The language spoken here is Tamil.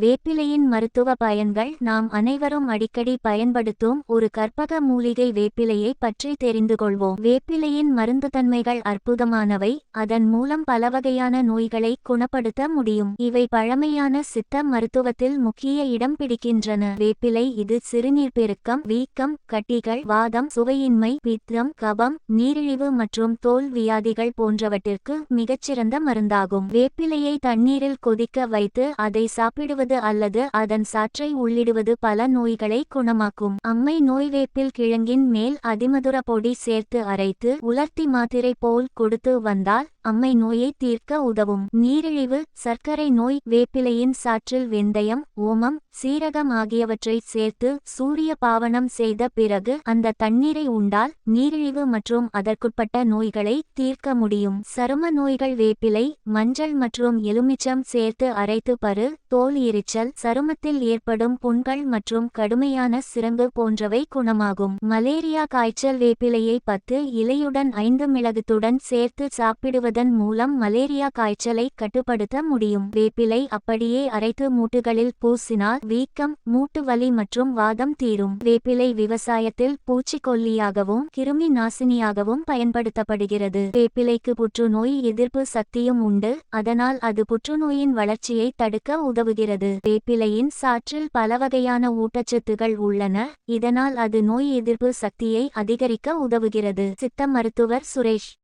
வேப்பிலையின் மருத்துவ பயன்கள். நாம் அனைவரும் அடிக்கடி பயன்படுத்தும் ஒரு கற்பக மூலிகை வேப்பிலையை பற்றி தெரிந்து கொள்வோம். வேப்பிலையின் மருந்துத்தன்மைகள் அற்புதமானவை. அதன் மூலம் பலவகையான நோய்களை குணப்படுத்த முடியும். இவை பழமையான சித்த மருத்துவத்தில் முக்கிய இடம் பிடிக்கின்றன. வேப்பிலை இது சிறுநீர் பெருக்கம், வீக்கம், கட்டிகள், வாதம், சுவையின்மை, பித்தம், கபம், நீரிழிவு மற்றும் தோல் வியாதிகள் போன்றவற்றிற்கு மிகச்சிறந்த மருந்தாகும். வேப்பிலையை தண்ணீரில் கொதிக்க வைத்து அதை சாப்பிடுவது அல்லது அதன் சாற்றை உள்ளிடுவது பல நோய்களை குணமாக்கும். அம்மை நோய். வேப்பில் கிழங்கின் மேல் அதிமதுர பொடி சேர்த்து அரைத்து உலர்த்தி மாத்திரை போல் கொடுத்து வந்தால் அம்மை நோயை தீர்க்க உதவும். நீரிழிவு, சர்க்கரை நோய். வேப்பிலையின் சாற்றில் வெந்தயம், ஓமம், சீரகம் ஆகியவற்றை சேர்த்து சூரிய பாவனம் செய்த பிறகு அந்த தண்ணீரை உண்டால் நீரிழிவு மற்றும் அதற்குட்பட்ட நோய்களை தீர்க்க முடியும். சரும நோய்கள். வேப்பிலை, மஞ்சள் மற்றும் எலுமிச்சம் சேர்த்து அரைத்து பரு, தோல் எரிச்சல், சருமத்தில் ஏற்படும் புண்கள் மற்றும் கடுமையான சிரங்கு போன்றவை குணமாகும். மலேரியா, காய்ச்சல். வேப்பிலையை 10 இலையுடன் 5 மிளகுத்துடன் சேர்த்து சாப்பிடுவதன் மூலம் மலேரியா காய்ச்சலை கட்டுப்படுத்த முடியும். வேப்பிலை அப்படியே அரைத்து மூட்டுகளில் பூசினால் வீக்கம், மூட்டு வலி மற்றும் வாதம் தீரும். வேப்பிலை விவசாயத்தில் பூச்சிக்கொல்லியாகவும் கிருமி நாசினியாகவும் பயன்படுத்தப்படுகிறது. வேப்பிலைக்கு புற்றுநோய் எதிர்ப்பு சக்தியும் உண்டு. அதனால் அது புற்றுநோயின் வளர்ச்சியை தடுக்க உதவுகிறது. வேப்பிலையின் சாற்றில் பலவகையான ஊட்டச்சத்துகள் உள்ளன. இதனால் அது நோய் எதிர்ப்பு சக்தியை அதிகரிக்க உதவுகிறது. சித்த மருத்துவர் சுரேஷ்.